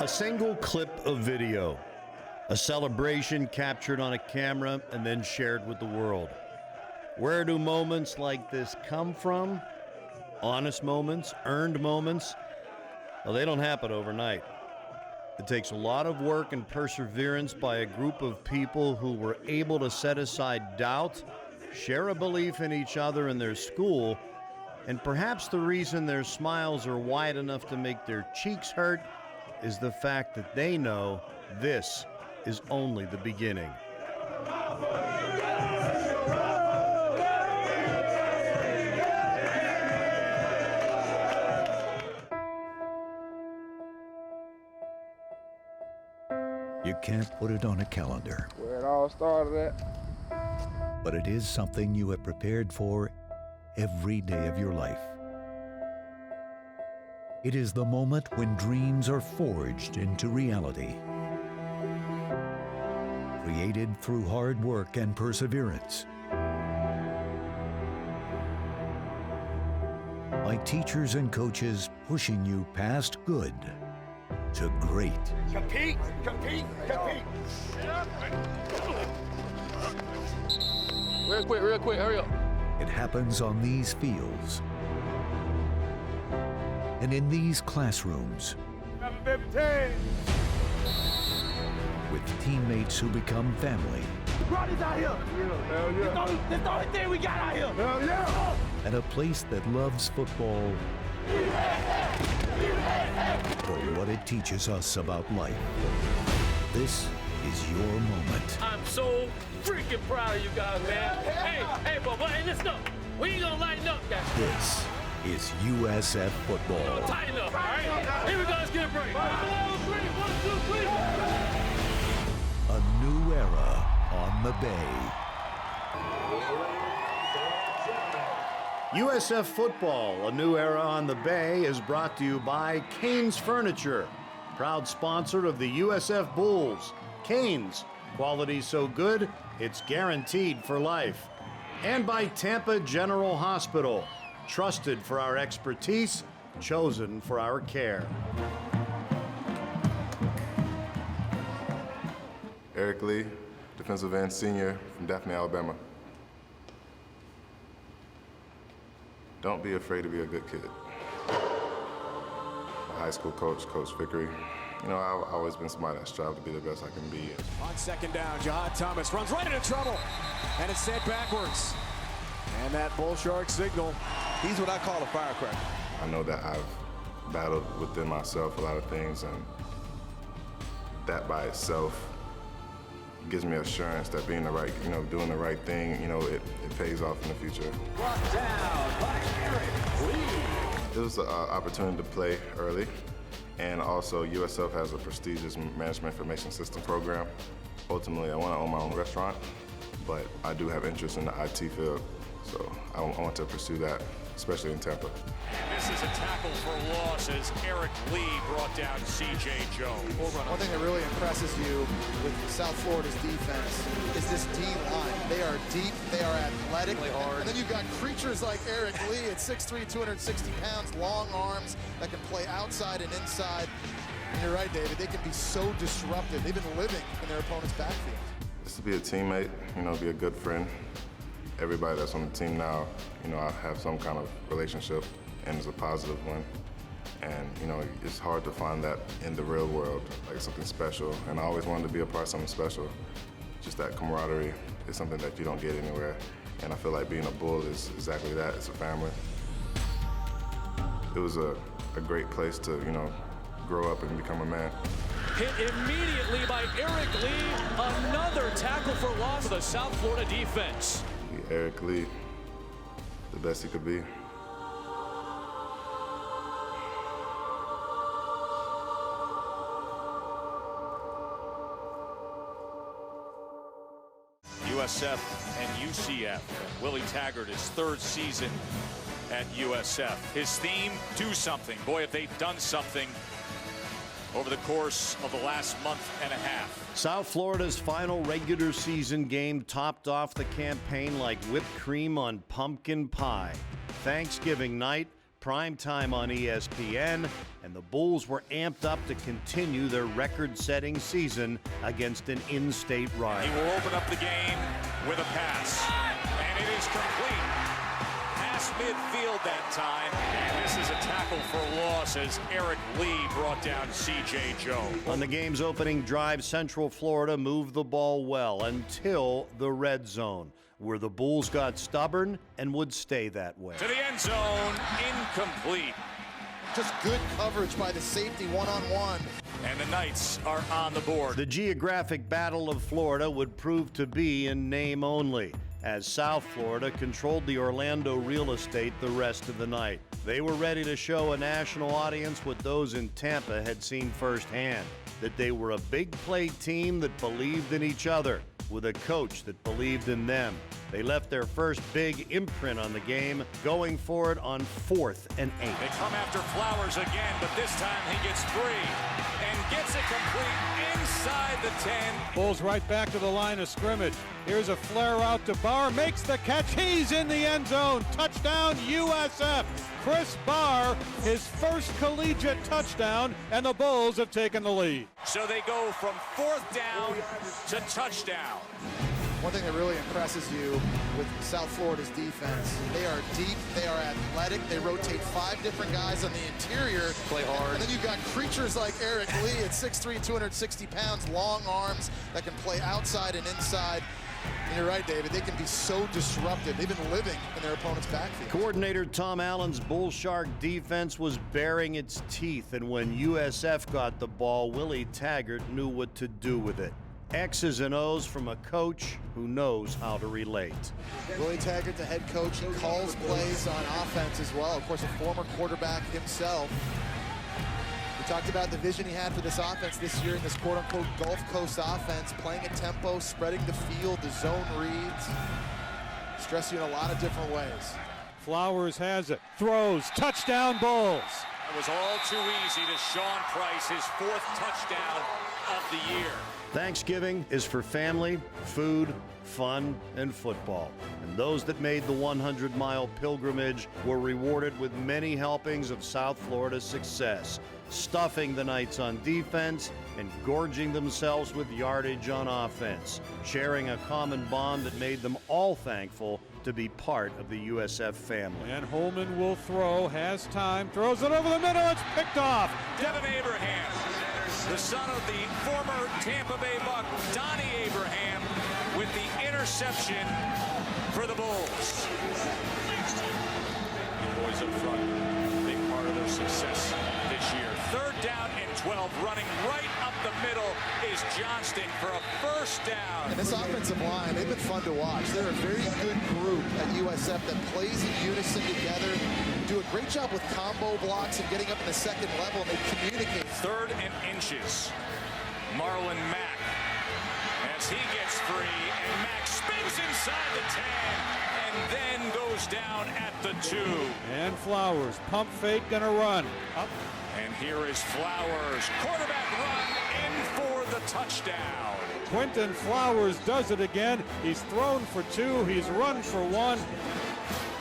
A single clip of video, a celebration captured on a camera and then shared with the world. Where do moments like this come from? Honest moments, earned moments? Well, they don't happen overnight. It takes a lot of work and perseverance by a group of people who were able to set aside doubt, share a belief in each other and their school, and perhaps the reason their smiles are wide enough to make their cheeks hurt is the fact that they know this is only the beginning. You can't put it on a calendar. Where it all started at. But it is something you have prepared for every day of your life. It is the moment when dreams are forged into reality. Created through hard work and perseverance. By teachers and coaches pushing you past good to great. Compete, compete, compete. Real quick, hurry up. It happens on these fields and in these classrooms with teammates who become family. Ronnie's out here. Hell yeah. That's the only thing we got out here. Hell yeah. And a place that loves football for what it teaches us about life. This is your moment. I'm so freaking proud of you guys, man. Hey, but listen up. We ain't gonna lighten up, guys. This is USF Football. Tighten up, all right? Here we go, let's get a break. 1, 2, 3. A new era on the Bay. USF Football, a new era on the Bay, is brought to you by Canes Furniture, proud sponsor of the USF Bulls. Canes, quality so good, it's guaranteed for life. And by Tampa General Hospital, trusted for our expertise, chosen for our care. Eric Lee, defensive end senior from Daphne, Alabama. Don't be afraid to be a good kid. My high school coach, Coach Vickery, you know, I've always been somebody that strives to be the best I can be. On second down, Jahad Thomas runs right into trouble, and it's sent backwards. And that bull shark signal, he's what I call a firecracker. I know that I've battled within myself a lot of things, and that by itself gives me assurance that being the right, doing the right thing, it pays off in the future. Brought down by Eric Lee. It was an opportunity to play early, and also USF has a prestigious management information system program. Ultimately, I want to own my own restaurant, but I do have interest in the IT field, so I want to pursue that, especially in Tampa. This is a tackle for loss as Eric Lee brought down C.J. Jones. One thing that really impresses you with South Florida's defense is this D-line. They are deep, they are athletic, and then you've got creatures like Eric Lee at 6'3", 260 pounds, long arms that can play outside and inside. And you're right, David, they can be so disruptive. They've been living in their opponent's backfield. Just to be a teammate, be a good friend. Everybody that's on the team now, I have some kind of relationship, and it's a positive one. And, it's hard to find that in the real world, like something special. And I always wanted to be a part of something special. Just that camaraderie is something that you don't get anywhere. And I feel like being a Bull is exactly that, it's a family. It was a great place to, grow up and become a man. Hit immediately by Eric Lee. Another tackle for loss for the South Florida defense. Eric Lee, the best he could be. USF and UCF. Willie Taggart, his third season at USF. His theme, do something. Boy, have they done something over the course of the last month and a half. South Florida's final regular season game topped off the campaign like whipped cream on pumpkin pie. Thanksgiving night, primetime on ESPN, and the Bulls were amped up to continue their record-setting season against an in-state rival. He will open up the game with a pass, and it is complete. Past midfield that time, and this is a tackle for loss as Eric Lee brought down C.J. Jones. On the game's opening drive, Central Florida moved the ball well until the red zone, where the Bulls got stubborn and would stay that way. To the end zone, incomplete. Just good coverage by the safety one-on-one. And the Knights are on the board. The geographic battle of Florida would prove to be in name only, as South Florida controlled the Orlando real estate the rest of the night. They were ready to show a national audience what those in Tampa had seen firsthand, that they were a big play team that believed in each other, with a coach that believed in them. They left their first big imprint on the game, going for it on 4th and 8. They come after Flowers again, but this time he gets free and gets it complete inside the 10. Bulls right back to the line of scrimmage. Here's a flare out to Barr, makes the catch. He's in the end zone. Touchdown USF. Chris Barr, his first collegiate touchdown, and the Bulls have taken the lead. So they go from 4th down to touchdown. One thing that really impresses you with South Florida's defense, they are deep, they are athletic, they rotate 5 different guys on the interior. Play hard. And then you've got creatures like Eric Lee at 6'3", 260 pounds, long arms that can play outside and inside. And you're right, David, they can be so disruptive. They've been living in their opponent's backfield. Coordinator Tom Allen's Bull Shark defense was baring its teeth, and when USF got the ball, Willie Taggart knew what to do with it. X's and O's from a coach who knows how to relate. Willie Taggart, the head coach, he calls plays on offense as well. Of course, a former quarterback himself. We talked about the vision he had for this offense this year in this quote-unquote Gulf Coast offense, playing at tempo, spreading the field, the zone reads, stress you in a lot of different ways. Flowers has it, throws, touchdown Bulls. It was all too easy to Sean Price, his 4th touchdown of the year. Thanksgiving is for family, food, fun, and football. And those that made the 100-mile pilgrimage were rewarded with many helpings of South Florida's success, stuffing the Knights on defense and gorging themselves with yardage on offense, sharing a common bond that made them all thankful to be part of the USF family. And Holman will throw, has time, throws it over the middle, it's picked off. Devin Abraham, the son of the former Tampa Bay Buck, Donnie Abraham, with the interception for the Bulls. The boys up front, big part of their success this year. 3rd down and 12, running right up the middle is Johnston for a first down. And this offensive line, they've been fun to watch. They're a very good group at USF that plays in unison together, do a great job with combo blocks and getting up in the second level, and they communicate. 3rd and inches. Marlon Mack as he gets free, and Mack spins inside the 10 and then goes down at the 2. And Flowers, pump fake, gonna run. Up. And here is Flowers, quarterback run in for the touchdown. Quentin Flowers does it again. He's thrown for 2, he's run for 1.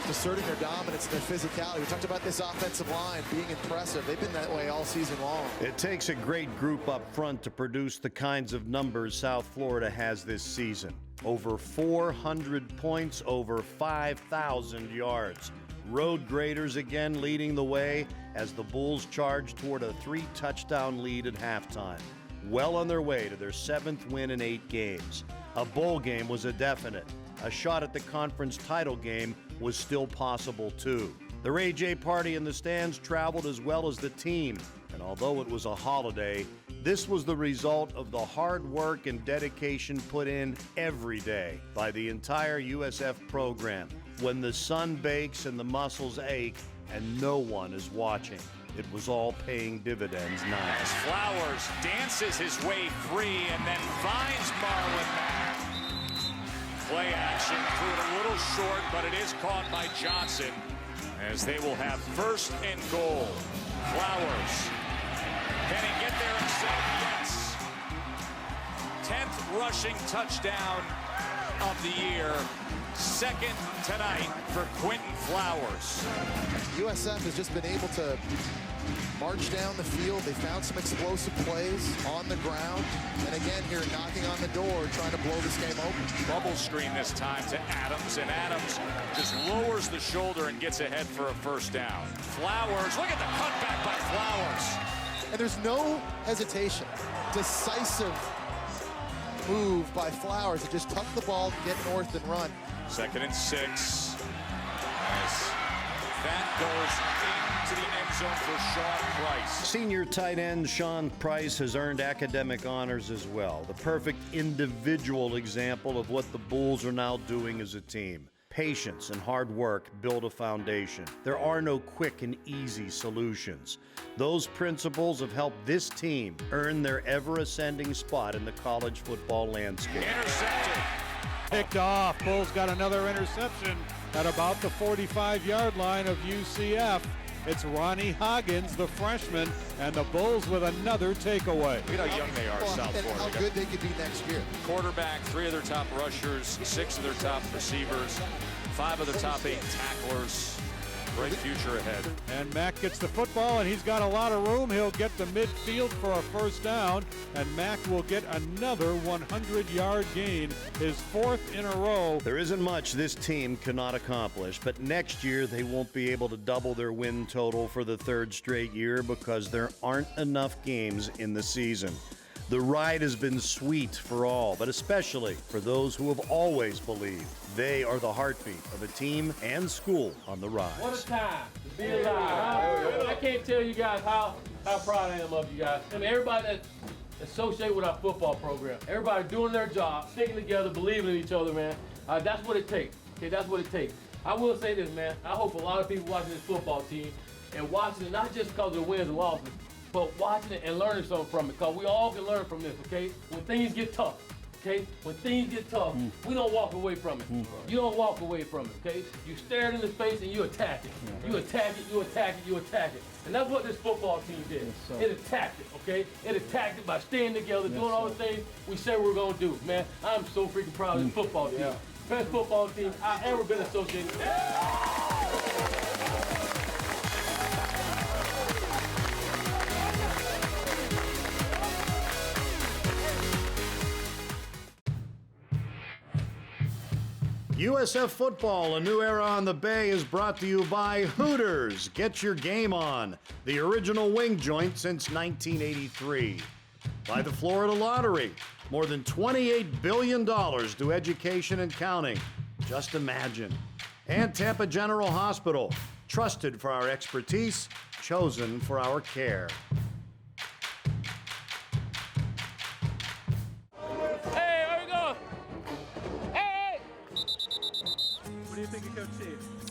Asserting their dominance and their physicality. We talked about this offensive line being impressive. They've been that way all season long. It takes a great group up front to produce the kinds of numbers South Florida has this season. Over 400 points, over 5,000 yards. Road graders again leading the way as the Bulls charge toward a 3-touchdown lead at halftime. Well on their way to their 7th win in 8 games. A bowl game was a definite. A shot at the conference title game was still possible too. The Ray J party in the stands traveled as well as the team, and although it was a holiday, this was the result of the hard work and dedication put in every day by the entire USF program. When the sun bakes and the muscles ache and no one is watching, it was all paying dividends now. As Flowers dances his way free and then finds Marlon Mack. Play action, threw it a little short, but it is caught by Johnson as they will have 1st and goal. Flowers, can he get there himself? Yes. 10th rushing touchdown of the year. Second tonight for Quentin Flowers. USF has just been able to march down the field. They found some explosive plays on the ground. And again here, knocking on the door, trying to blow this game open. Bubble screen this time to Adams, and Adams just lowers the shoulder and gets ahead for a first down. Flowers, look at the cutback by Flowers. And there's no hesitation. Decisive move by Flowers to just tuck the ball, get north and run. 2nd and 6. As that goes into the end zone for Sean Price. Senior tight end Sean Price has earned academic honors as well. The perfect individual example of what the Bulls are now doing as a team. Patience and hard work build a foundation. There are no quick and easy solutions. Those principles have helped this team earn their ever-ascending spot in the college football landscape. Intercepted. Picked off. Bulls got another interception at about the 45-yard line of UCF. It's Ronnie Hoggins, the freshman, and the Bulls with another takeaway. Look at how young they are, South and Florida. how good they could be next year. Quarterback, 3 of their top rushers, 6 of their top receivers, 5 of the top 8 tacklers. Great future ahead. And Mack gets the football, and he's got a lot of room. He'll get the midfield for a first down, and Mack will get another 100-yard gain, his 4th in a row. There isn't much this team cannot accomplish, but next year they won't be able to double their win total for the 3rd straight year because there aren't enough games in the season. The ride has been sweet for all, but especially for those who have always believed. They are the heartbeat of a team and school on the rise. What a time to be alive. I can't tell you guys how proud I am of you guys. I mean, everybody that's associated with our football program, everybody doing their job, sticking together, believing in each other, man. That's what it takes. Okay, that's what it takes. I will say this, man. I hope a lot of people watching this football team and watching it not just because of the wins and losses, but watching it and learning something from it, because we all can learn from this, okay? When things get tough, okay? When things get tough, we don't walk away from it. You don't walk away from it, okay? You stare it in the face and you attack it. You attack it, you attack it, you attack it. And that's what this football team did. It attacked it, okay? It attacked it by staying together, doing all the things we said we were gonna do. Man, I'm so freaking proud of this football team. Best football team I've ever been associated with. USF Football, a new era on the Bay, is brought to you by Hooters. Get your game on. The original wing joint since 1983. By the Florida Lottery. More than $28 billion to education and counting. Just imagine. And Tampa General Hospital. Trusted for our expertise, chosen for our care.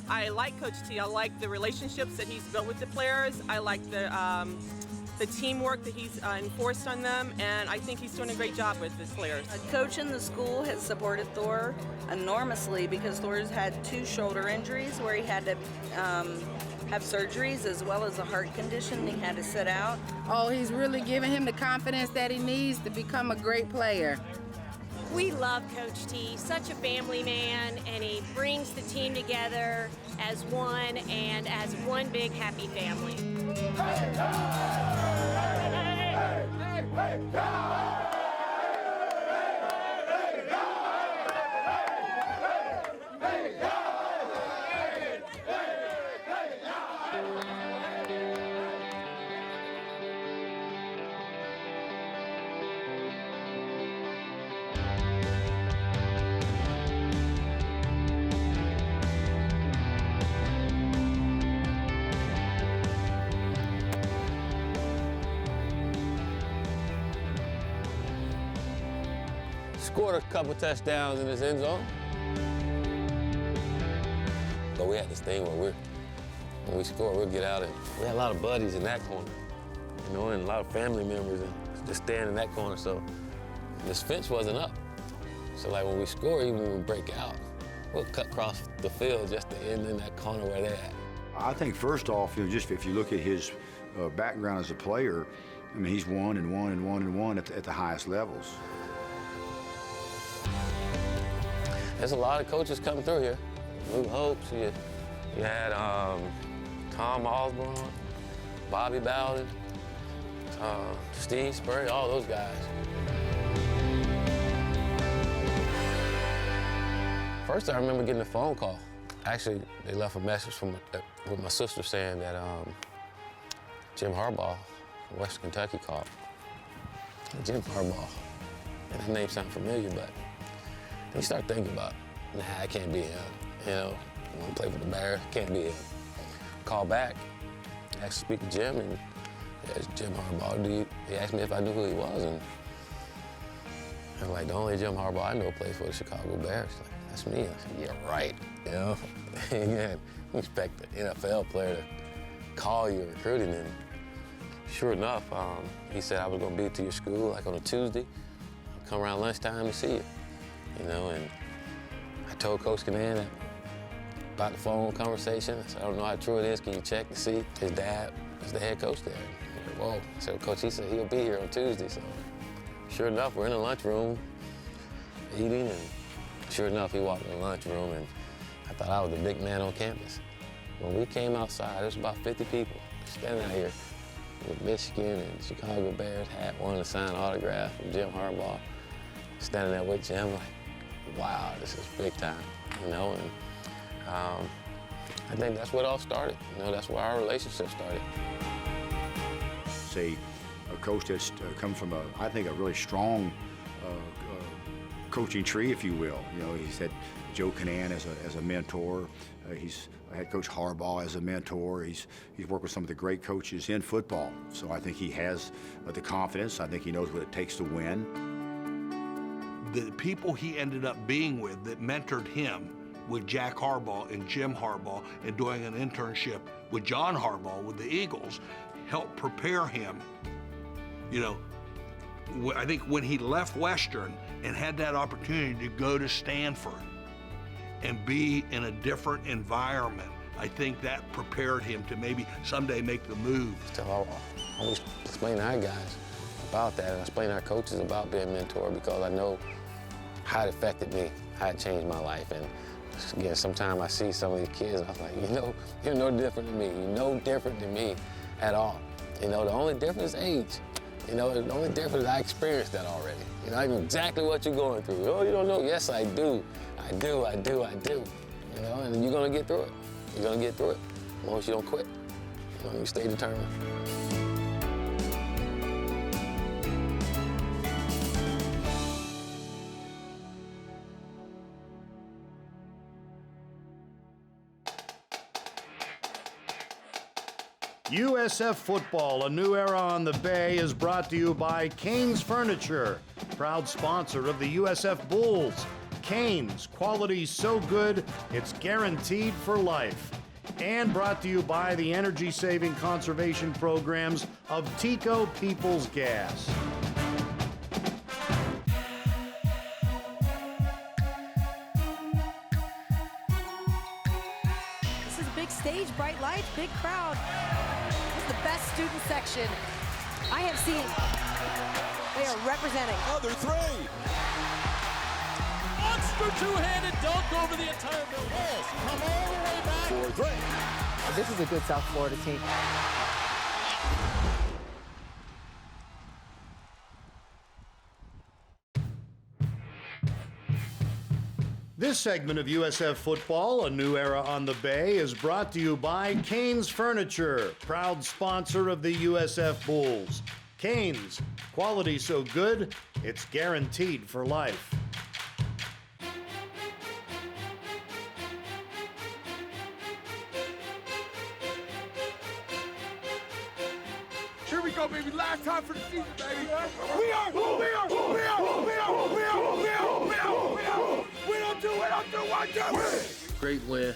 I like Coach T. I like the relationships that he's built with the players. I like the teamwork that he's enforced on them, and I think he's doing a great job with his players. Coach in the school has supported Thor enormously because Thor's had 2 shoulder injuries where he had to have surgeries as well as a heart condition. He had to sit out. Oh, he's really giving him the confidence that he needs to become a great player. We love Coach T, such a family man, and he brings the team together as one and as one big happy family. Hey, hey, hey, hey, hey, Scored a couple touchdowns in his end zone. But we had this thing where when we score, we'll get out, and we had a lot of buddies in that corner, you know, and a lot of family members and just staying in that corner. So this fence wasn't up. So like when we score, even when we break out, we'll cut across the field just to end in that corner where they're at. I think first off, you know, just if you look at his background as a player, I mean, he's won and won and won and won at the highest levels. There's a lot of coaches coming through here. Lou Hopes, you had Tom Osborne, Bobby Bowden, Steve Spurrier, all those guys. First, I remember getting a phone call. Actually, they left a message with my sister saying that Jim Harbaugh from Western Kentucky called. Jim Harbaugh. And that name sounded familiar, but then you start thinking about, nah, it can't be him. You know, I want to play for the Bears, can't be him. Call back, asked to speak to Jim, and it's Jim Harbaugh. He asked me if I knew who he was, and I'm like, the only Jim Harbaugh I know plays for the Chicago Bears. Like, that's me. I said, yeah, right. You know, you expect an NFL player to call you recruiting, and sure enough, he said I was going to be to your school like on a Tuesday. I'll come around lunchtime and see you. You know, and I told Coach Taggart about the phone conversation. I said, I don't know how true it is. Can you check to see? His dad is the head coach there. I said, whoa. I said, Coach, he said he'll be here on Tuesday. So sure enough, we're in the lunchroom eating, and sure enough, he walked in the lunchroom, and I thought I was the big man on campus. When we came outside, there was about 50 people standing out here with Michigan and Chicago Bears hat, wanting to sign an autograph from Jim Harbaugh. Standing there with Jim, like, wow, this is big time, you know, and I think that's what all started. You know, that's where our relationship started. Say, a coach that's come from I think, a really strong coaching tree, if you will. You know, he's had Joe Canan as a mentor. He's had Coach Harbaugh as a mentor. He's worked with some of the great coaches in football. So I think he has the confidence. I think he knows what it takes to win. The people he ended up being with that mentored him, with Jack Harbaugh and Jim Harbaugh, and doing an internship with John Harbaugh with the Eagles, helped prepare him. You know, I think when he left Western and had that opportunity to go to Stanford and be in a different environment, I think that prepared him to maybe someday make the move. So I always explain to our guys about that, and I explain to our coaches about being a mentor, because I know how it affected me, how it changed my life. And again, sometimes I see some of these kids, and I was like, you know, you're no different than me. You're no different than me at all. You know, the only difference is age. You know, the only difference is I experienced that already. You know, I know exactly what you're going through. Oh, you don't know? Yes, I do. I do. You know, and you're gonna get through it. You're gonna get through it. As long as you don't quit. As long as you stay determined. USF Football, a new era on the Bay, is brought to you by Cain's Furniture, proud sponsor of the USF Bulls. Cain's, quality so good, it's guaranteed for life. And brought to you by the energy-saving conservation programs of Tico Peoples Gas. This is a big stage, bright lights, big crowd. This is the best student section I have seen. They are representing. Another three. Monster two-handed dunk over the entire building. Yes, come all the way back. 4-3. This is a good South Florida team. This segment of USF Football, a new era on the Bay, is brought to you by Cain's Furniture, proud sponsor of the USF Bulls. Cain's, quality so good, it's guaranteed for life. Here we go, baby. Last time for the season, baby. Great win.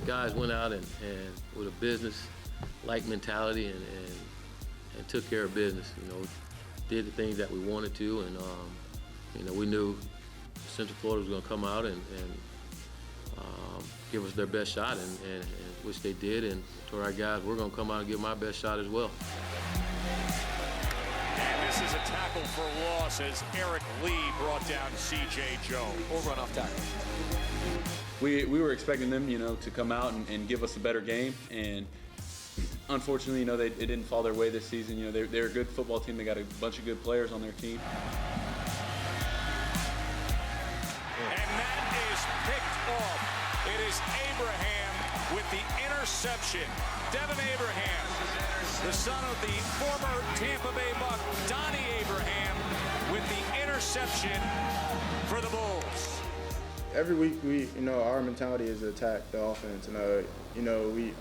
Guys went out and with a business-like mentality and took care of business. You know, did the things that we wanted to, and you know, we knew Central Florida was going to come out and give us their best shot, and which they did. And told our guys, we're going to come out and give my best shot as well. And This is a tackle for loss as Eric Lee brought down C.J. Jones. Or run off tackle. We were expecting them, to come out and give us a better game, and unfortunately, it didn't fall their way this season. They're a good football team. They got a bunch of good players on their team. And that is picked off. It is Abraham with the interception. Devin Abraham, the son of the former Tampa Bay Buck, Donnie Abraham, with the interception for the Bulls. Every week, our mentality is to attack the offense, and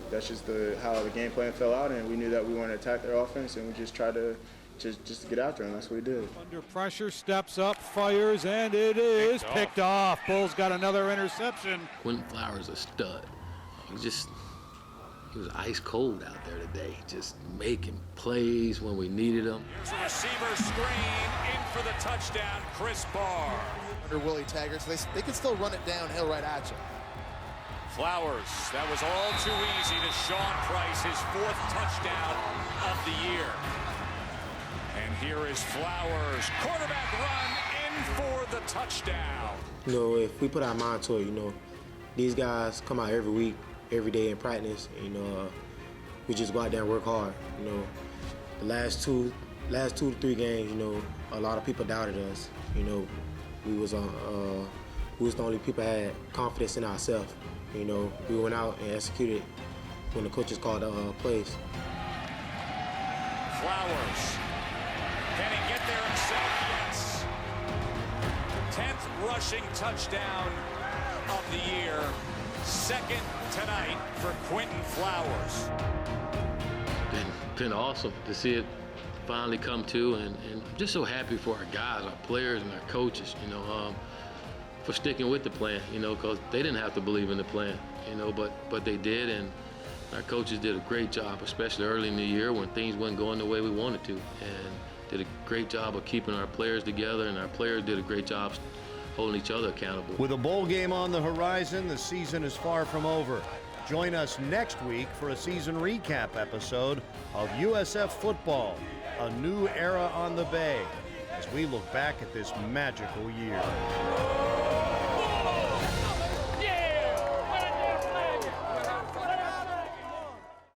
that's just how the game plan fell out, and we knew that we wanted to attack their offense, and we just tried to just get after them. That's what we did. Under pressure, steps up, fires, and it is picked off. Bulls got another interception. Quentin Flowers a stud. He was ice cold out there today, just making plays when we needed him. Here's a receiver screen in for the touchdown, Chris Barr. Under Willie Taggart, so they can still run it downhill right at you. Flowers, that was all too easy to Sean Price, his 4th touchdown of the year. And here is Flowers, quarterback run in for the touchdown. If we put our mind to it, these guys come out every week, every day in practice. We just go out there and work hard. The last two to three games, a lot of people doubted us. We was the only people that had confidence in ourselves. We went out and executed when the coaches called plays. Flowers, can he get there himself? Yes. 10th rushing touchdown of the year. 2nd tonight for Quentin Flowers. Been awesome to see it finally come to, and I'm just so happy for our guys, our players, and our coaches, for sticking with the plan, because they didn't have to believe in the plan, but they did, and our coaches did a great job, especially early in the year when things weren't going the way we wanted to, and did a great job of keeping our players together, and our players did a great job holding each other accountable. With a bowl game on the horizon, the season is far from over. Join us next week for a season recap episode of USF Football, a new era on the Bay, as we look back at this magical year.